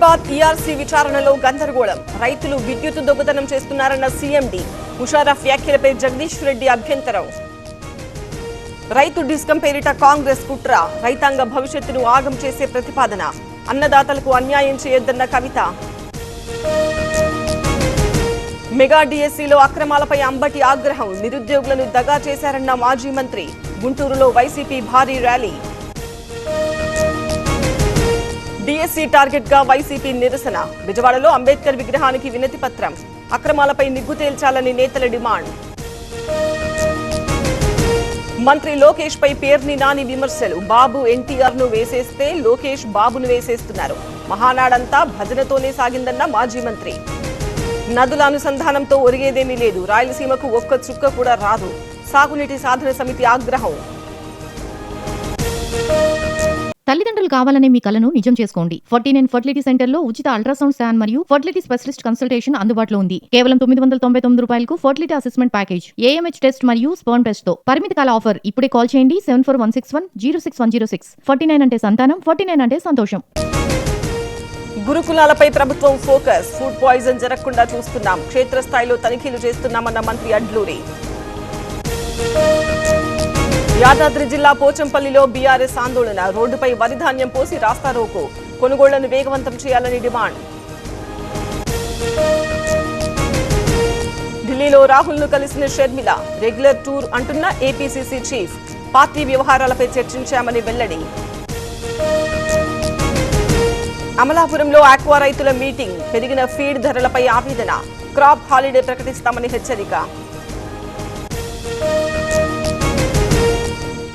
Hyderabad ERC విచారణలో గందరగోళం. రైతులు విద్యుత్ దొంగతనం చేస్తున్నారన్న సీఎండీ. ముషారఫ్ వ్యాఖ్యలపై జగదీష్ రెడ్డి అభ్యంతరం. రైతు డిస్కం పేరిట కాంగ్రెస్ కుట్ర. రైతాంగ భవిష్యత్తును ఆగం చేసే ప్రతిపాదన. అన్నదాతలకు అన్యాయం చేయొద్దన్న కవిత. మెగా డిఎస్సీలో అక్రమాలపై అంబటి ఆగ్రహం. నిరుద్యోగులను దగా చేశారన్న మాజీ మంత్రి. గుంటూరులో వైసీపీ భారీ ర్యాలీ. డిఎస్సీ టార్గెట్ గా వైసీపీ నిరసన. విజయవాడలో అంబేద్కర్ విగ్రహానికి వినతి పత్రం. అక్రమాలపై నిగ్గు తేల్చాలని నేతల డిమాండ్. మంత్రి లోకేష్ పై పేర్ని నాని విమర్శలు. బాబు ఎన్టీఆర్ ను వేసేస్తే లోకేష్ బాబును వేసేస్తున్నారు. మహానాడంతా భజనతోనే సాగిందన్న మాజీ మంత్రి. నదుల అనుసంధానంతో ఒరిగేదేమీ లేదు. రాయలసీమకు ఒక్క చుక్క కూడా రాదు. సాగునీటి సాధన సమితి ఆగ్రహం. తల్లిదండ్రులు కావాలనే మీ కలను నిజం చేసుకోండి. 49 ఫర్టిలిటీ సెంటర్ లో ఉచిత అల్ట్రాసౌండ్ స్కాన్ మరియు ఫర్టిలిటీ స్పెషలిస్ట్ కన్సల్టేషన్ అందుబాటులో ఉంది. కేవలం 999 రూపాయలకు fertility assessment package, AMH test మరియు స్పర్మ్ టెస్ట్ తో. పరిమిత కాల ఆఫర్. ఇప్పుడే కాల్ చేయండి 7416106106. 49 అంటే సంతానం, 49 అంటే సంతోషం. గురుకులాలపై ప్రభుత్వం ఫోకస్. ఫుడ్ పాయిజన్ జరగకుండా చూస్తున్నాం. క్షేత్రస్థాయిలో తనిఖీలు చేస్తున్నామన్న మంత్రి అడ్లూరి. యాదాద్రి జిల్లా పోచంపల్లిలో బీఆర్ఎస్ ఆందోళన. రోడ్డుపై వరిధాన్యం పోసి రాస్తారోకో. కొనుగోళ్లను వేగవంతం చేయాలని డిమాండ్. ఢిల్లీలో రాహుల్ ను కలిసిన షర్మిల. రెగ్యులర్ టూర్ అంటున్న ఏపీసీసీ చీఫ్. పార్టీ వ్యవహారాలపై చర్చించామని వెల్లడి. అమలాపురంలో ఆక్వా రైతుల మీటింగ్. పెరిగిన ఫీడ్ ధరలపై ఆవేదన. క్రాప్ హాలిడే ప్రకటిస్తామని హెచ్చరిక.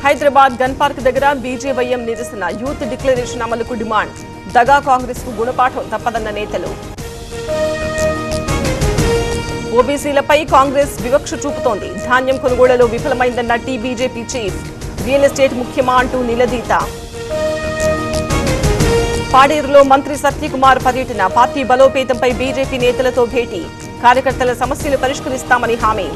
హైదరాబాద్ గన్ పార్క్ దగ్గర బీజేవైఎం నిరసన. యూత్ డిక్లరేషన్ అమలుకు డిమాండ్. దగా కాంగ్రెస్ కు గుణపాఠం తప్పదన్న నేతలు. ఓబీసీలపై కాంగ్రెస్ వివక్ష చూపుతోంది. ధాన్యం కొనుగోళ్లలో విఫలమైందన్న టీబీజేపీ చీఫ్. రియల్ ఎస్టేట్ ముఖ్యమా అంటూ నిలదీత. పాడేరులో మంత్రి సత్యకుమార్ పర్యటన. పార్టీ బలోపేతంపై బీజేపీ నేతలతో భేటీ. కార్యకర్తల సమస్యలు పరిష్కరిస్తామని హామీ.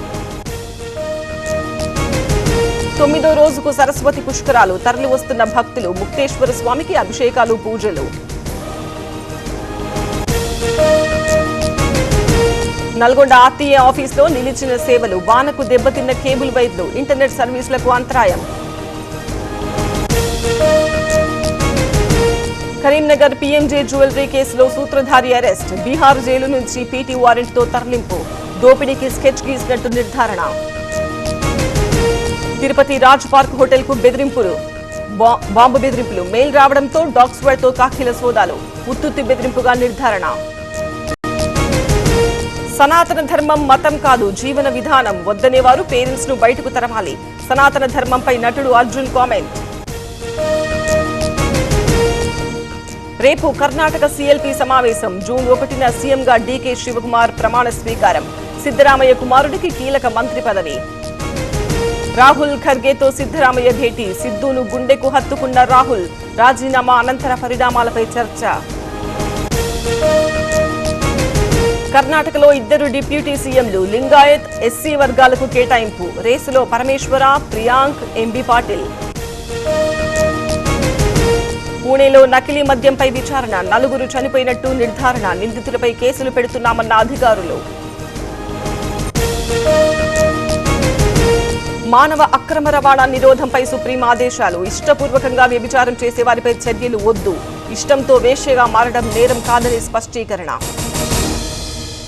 9వ రోజుకు సరస్వతి పుష్కరాలు. తరలి వస్తున్న భక్తులు. ముక్తేశ్వర స్వామికి అభిషేకాలు, పూజలు. నల్గొండ ఆర్టీఏ ఆఫీసులో నిలిచిన సేవలు. వానకు దెబ్బతిన్న కేబుల్ వైర్లు. ఇంటర్నెట్ సర్వీసులకు అంతరాయం. కరీంనగర్ పీఎంజే జ్యువెలరీ కేసులో సూత్రధారి అరెస్ట్. బీహార్ జైలు నుంచి పీటీ వారెంట్తో తరలింపు. దోపిడీకి స్కెచ్ గీసినట్టు నిర్ధారణ. తిరుపతి రాజ్ పార్క్ హోటల్ కు బెదిరింపులు. బాంబు బెదిరింపులు. మెయిల్ రావడంతో డాగ్ స్క్వాడ్ తో కాకిల సోదాలు. ఉత్తుత్తి బెదిరింపుగా నిర్ధారణ. సనాతన ధర్మం మతం కాదు, జీవన విధానం. వద్దనేవారు పేరెంట్స్ ను బయటకు తరవాలి. సనాతన ధర్మంపై నటుడు అర్జున్ కామెంట్. రేపు కర్ణాటక సీఎల్పీ సమావేశం. జూన్ 1న సీఎంగా డీకే శివకుమార్ ప్రమాణ స్వీకారం. సిద్ధరామయ్య కుమారుడికి కీలక మంత్రి పదవి. రాహుల్ ఖర్గేతో సిద్ధరామయ్య భేటీ. సిద్ధును గుండెకు హత్తుకున్న రాహుల్. రాజీనామా అనంతర పరిణామాలపై చర్చ. కర్ణాటకలో 2 డిప్యూటీ సీఎంలు. లింగాయత్, ఎస్సీ వర్గాలకు కేటాయింపు. రేసులో పరమేశ్వర, ప్రియాంక్, ఎంబీ పాటిల్. పూణేలో నకిలీ మద్యంపై విచారణ. 4 చనిపోయినట్టు నిర్ధారణ. నిందితులపై కేసులు పెడుతున్నామన్న అధికారులు. మానవ అక్రమ రవాణా నిరోధంపై సుప్రీం ఆదేశాలు. ఇష్టపూర్వకంగా వ్యభిచారం చేసే వారిపై చర్యలు వద్దు. ఇష్టంతో వేశ్యగా మారడం నేరం కాదని స్పష్టీకరణ.